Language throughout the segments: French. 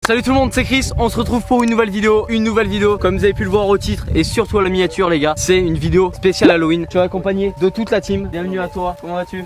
Salut tout le monde, c'est Chris, on se retrouve pour une nouvelle vidéo. Comme vous avez pu le voir au titre et surtout à la miniature les gars. C'est une vidéo spéciale Halloween. Je suis accompagné de toute la team. Bienvenue à toi, comment vas-tu?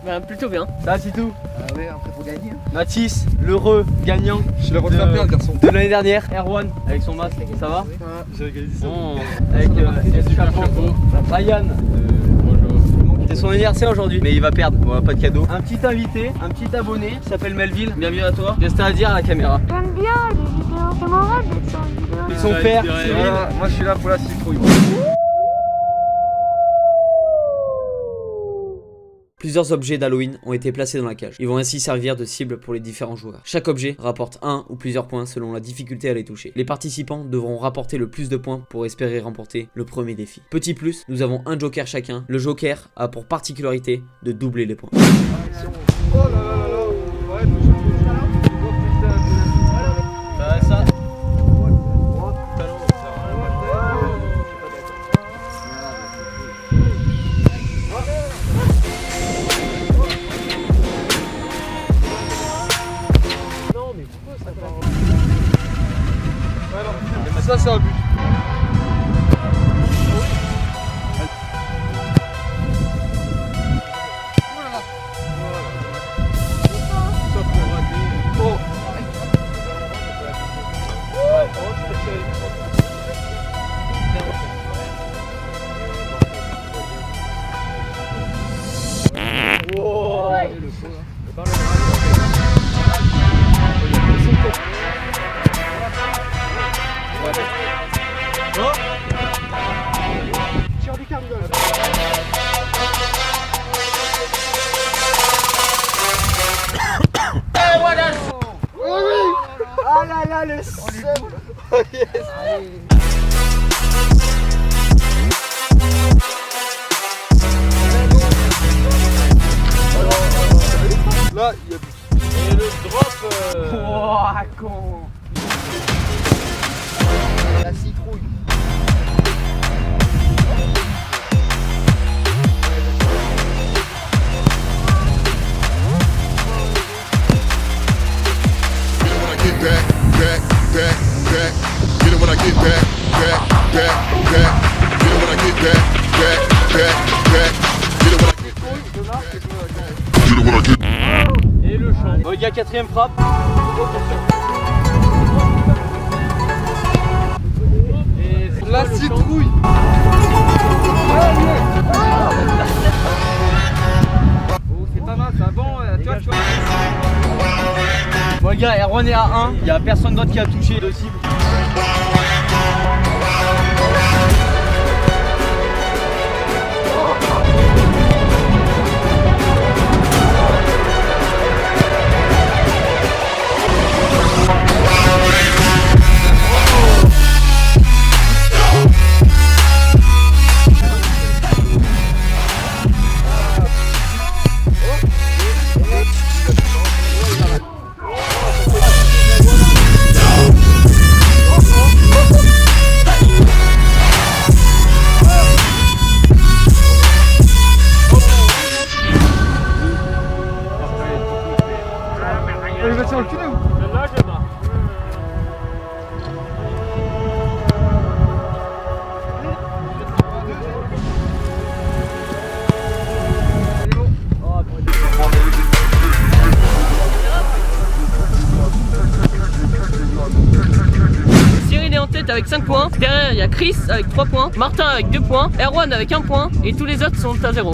Bah plutôt bien. Ça va Titou? Ouais, après faut gagner. Mathis, l'heureux gagnant Je suis là pour te faire perdre, garçon. de l'année dernière. Erwan avec son masque, ça va? J'ai égalisé ça. Avec le chapeau. Ryan, c'est son anniversaire aujourd'hui, mais il va perdre, voilà, pas de cadeau. Un petit invité, un petit abonné, qui s'appelle Melville. Bienvenue à toi. Qu'est-ce que t'as à dire à la caméra? J'aime bien les vidéos, c'est mon rêve d'être sur une vidéo. Et son père, Cyril. Moi je suis là pour la citrouille. Plusieurs objets d'Halloween ont été placés dans la cage. Ils vont ainsi servir de cible pour les différents joueurs. Chaque objet rapporte un ou plusieurs points selon la difficulté à les toucher. Les participants devront rapporter le plus de points pour espérer remporter le premier défi. Petit plus, nous avons un joker chacun. Le joker a pour particularité de doubler les points. Oh là là là là. Ouais, Ça. ça c'est un but. Ah là là, le seul. Oh yes. Là, il y a but. Et le drop. Ouah, con. La citrouille. Et le champ. Bon, les gars, quatrième frappe. Et La citrouille. Oh, c'est pas mal, ça. Bon, toi, tu vois. Bon les gars, Erwan est à 1. Il n'y a personne d'autre qui a touché de cible. Il va sur le cul ou? Là, je marre. Cyril est en tête avec 5 points. Derrière il y a Chris avec 3 points, Martin avec 2 points, Erwan avec 1 point et tous les autres sont à 0.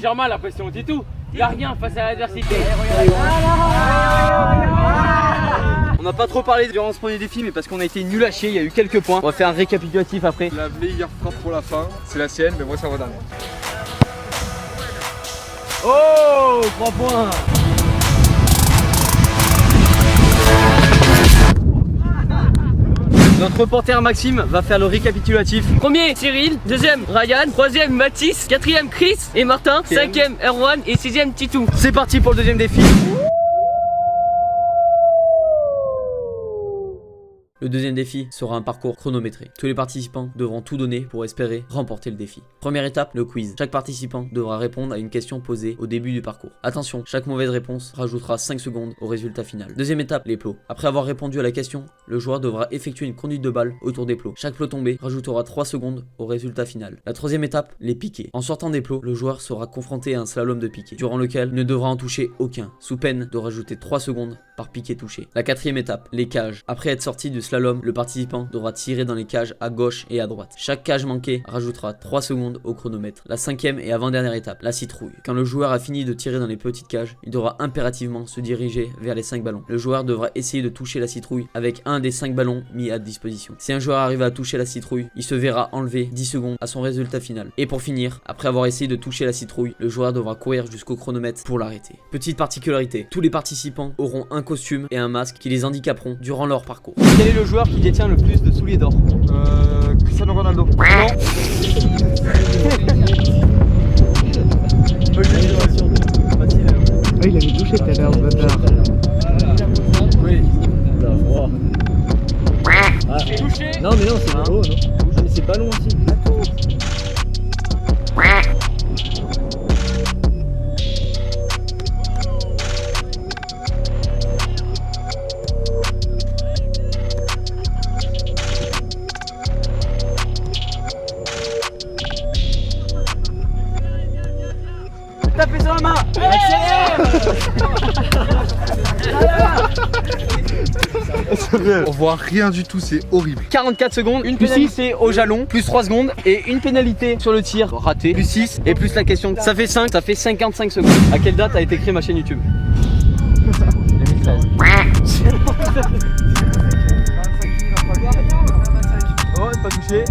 Germain, la pression dit tout. Il a rien face à l'adversité. On n'a pas trop parlé durant ce premier défi, mais parce qu'on a été nul à chier, il y a eu quelques points. On va faire un récapitulatif après. La meilleure frappe pour la fin, c'est la sienne, mais moi ça va dernier. Oh, 3 points. Notre reporter Maxime va faire le récapitulatif. Premier, Cyril. Deuxième, Ryan. Troisième, Mathis. Quatrième, Chris et Martin. Cinquième, Erwan. Et sixième, Titou. C'est parti pour le deuxième défi. Le deuxième défi sera un parcours chronométré. Tous les participants devront tout donner pour espérer remporter le défi. Première étape, le quiz. Chaque participant devra répondre à une question posée au début du parcours. Attention, chaque mauvaise réponse rajoutera 5 secondes au résultat final. Deuxième étape, les plots. Après avoir répondu à la question, le joueur devra effectuer une conduite de balle autour des plots. Chaque plot tombé rajoutera 3 secondes au résultat final. La troisième étape, les piquets. En sortant des plots, le joueur sera confronté à un slalom de piquets, durant lequel il ne devra en toucher aucun, sous peine de rajouter 3 secondes par piquet touché. La quatrième étape, les cages. Après être sorti du slalom, le participant devra tirer dans les cages à gauche et à droite. Chaque cage manquée rajoutera 3 secondes au chronomètre. La cinquième et avant-dernière étape, la citrouille. Quand le joueur a fini de tirer dans les petites cages, il devra impérativement se diriger vers les 5 ballons. Le joueur devra essayer de toucher la citrouille avec un des 5 ballons mis à disposition. Si un joueur arrive à toucher la citrouille, il se verra enlever 10 secondes à son résultat final. Et pour finir, après avoir essayé de toucher la citrouille, le joueur devra courir jusqu'au chronomètre pour l'arrêter. Petite particularité, tous les participants auront un costume et un masque qui les handicaperont durant leur parcours. Quel est le joueur qui détient le plus de souliers d'or? Cristiano Ronaldo. Non. Ah, il avait touché tout à l'heure, le bâtard. Oui. Touché. Non, mais non, c'est ballon, non. Ah, mais c'est ballon aussi. Tapez sur la main. On voit rien du tout, c'est horrible. 44 secondes, une pénalité au jalon, plus 3 secondes et une pénalité sur le tir raté, plus 6 et plus la question. Ça fait 5, ça fait 55 secondes. À quelle date a été créée ma chaîne YouTube? 2013. Oh, pas touché.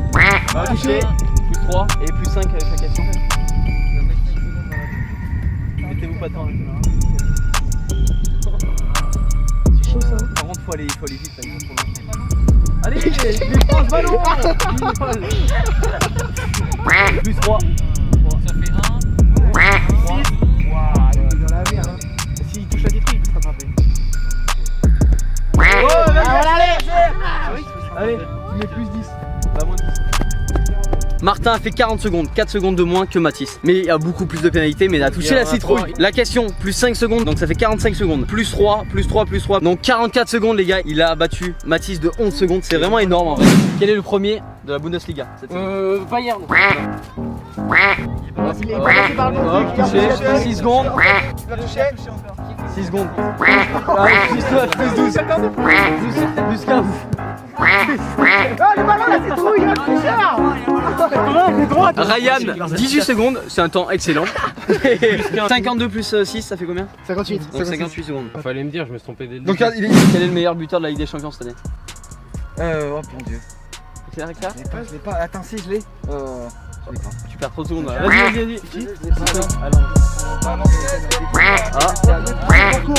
Pas touché. Plus 3 et plus 5 avec la question. Mettez-vous pas tant. C'est chaud ça. Par contre, faut aller vite là. Allez, il prend ce ballon. Plus 3. Ça fait 1. 6. Il est dans la merde. Hein. S'il touche la détruit, il peut se rattraper. Allez, tu mets plus 10. Bah, moins 10. Martin a fait 40 secondes, 4 secondes de moins que Mathis. Mais il y a beaucoup plus de pénalités, mais il a touché la citrouille. La question, plus 5 secondes, donc ça fait 45 secondes. Plus 3, plus 3, plus 3. Donc 44 secondes les gars, il a battu Mathis de 11 secondes. C'est vraiment énorme en vrai. Quel est le premier de la Bundesliga cette saison? Bayern. Touché, 6 secondes. 6 secondes. Plus 9, plus 12. Plus 15. Ryan, 18 secondes, c'est un temps excellent. 52 plus 6, ça fait combien? 58. Donc 58 secondes. Fallait me dire, je me suis trompé dès le Donc début. il est. Quel est le meilleur buteur de la Ligue des Champions cette année? Oh mon dieu. C'est la récap? Je l'ai pas. Attends, si je l'ai. Tu perds trop de secondes là. Vas-y.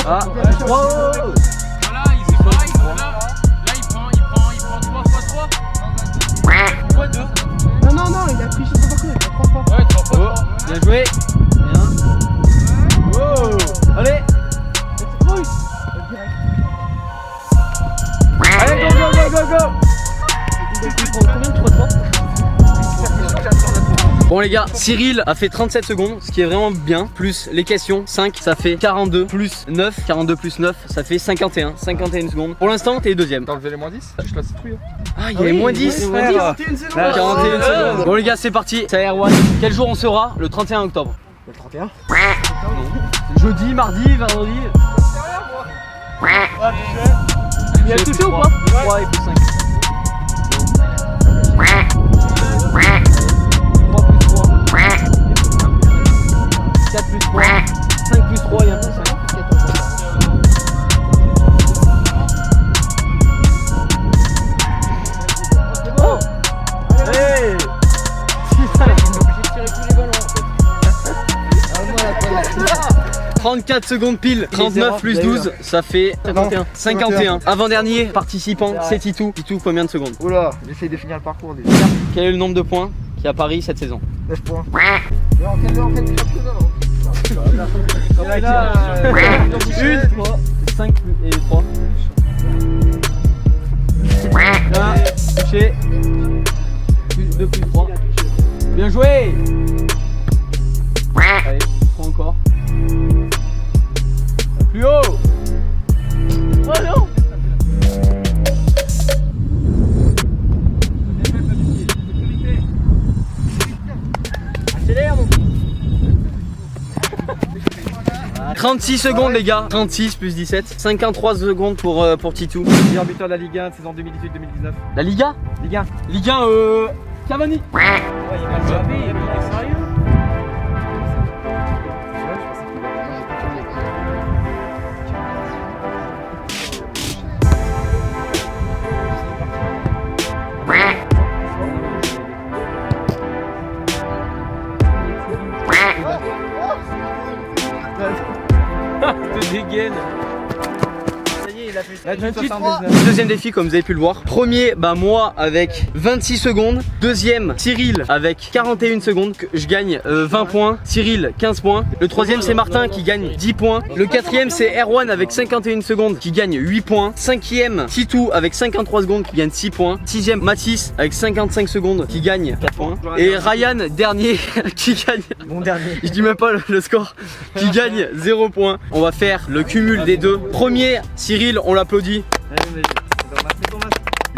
Ah, wow. Voilà, il se pareil, là, il prend 3 x 3. Quoi 2? Non, il a pris, je sais pas quoi, il a 3 fois. Ouais, 3 x 3. Bien joué. Bien. Wow. Allez. Allez, go. Combien de 3 x 3? Bon les gars, Cyril a fait 37 secondes, ce qui est vraiment bien. Plus les questions, 5, ça fait 42 plus 9. 42 plus 9, ça fait 51 secondes. Pour l'instant, t'es deuxième. T'as enlevé les moins 10? Touche la citrouille. Ah, il y avait moins 10. 41 secondes. Bon les gars, c'est parti. C'est Erwan. Quel jour on sera? Le 31 octobre. Le 31. Jeudi, mardi, vendredi. Il a touché ou pas? 3 et plus 5. 3 plus 3. 34 secondes pile. 39 plus 12, ça fait 51. 51. Avant-dernier participant, c'est Titou. Titou, combien de secondes? Oula, j'essaye de finir le parcours déjà. Quel est le nombre de points qui a Paris cette saison? 9 points. Mais en quel championnat? 1, 5 et 3. Là, touché. 2 plus 3. Bien joué. Allez, 3 encore. Plus haut. Oh non. Accélère mon petit. 36 secondes les gars, 36 plus 17, 53 secondes pour Titou. Meilleur buteur de la Ligue 1 saison 2018-2019. La Liga? Ligue 1. Ligue 1, Cavani. Ouais, il est sérieux. Te dégaine. Ça y est, il a fait ça. 29. Deuxième défi comme vous avez pu le voir. Premier, bah moi avec 26 secondes. Deuxième, Cyril avec 41 secondes. Je gagne 20 points. Cyril 15 points. Le troisième c'est Martin qui gagne 10 points. Le quatrième c'est Erwan avec 51 secondes qui gagne 8 points. Cinquième, Titou avec 53 secondes qui gagne 6 points. Sixième, Mathis avec 55 secondes qui gagne 4 points. Et Ryan dernier qui gagne. Bon dernier. Je dis même pas le score. Qui gagne 0 points. On va faire le cumul des deux. Premier, Cyril, on l'applaudit.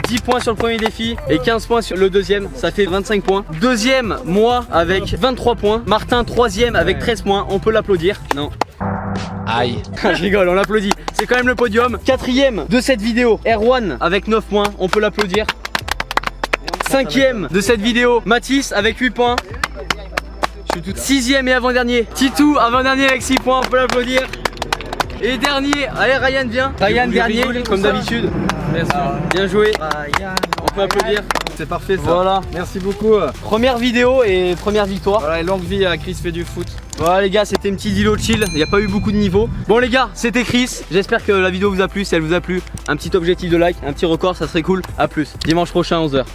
10 points sur le premier défi et 15 points sur le deuxième, ça fait 25 points. Deuxième, moi avec 23 points. Martin, troisième avec 13 points. On peut l'applaudir? Non. Aïe. Je rigole, on l'applaudit. C'est quand même le podium. Quatrième de cette vidéo, Erwan avec 9 points. On peut l'applaudir. Cinquième de cette vidéo, Mathis avec 8 points. Sixième et avant-dernier, Titou avant-dernier avec 6 points. On peut l'applaudir. Et dernier, allez Ryan viens. Ryan dernier comme d'habitude. Merci. Bien joué. On peut applaudir. C'est parfait ça. Voilà. Merci beaucoup. Première vidéo et première victoire. Voilà, et longue vie à Chris fait du foot. Voilà les gars, c'était une petite vidéo chill. Il n'y a pas eu beaucoup de niveaux. Bon les gars, c'était Chris. J'espère que la vidéo vous a plu. Si elle vous a plu, un petit objectif de like, un petit record, ça serait cool. A plus. Dimanche prochain 11h.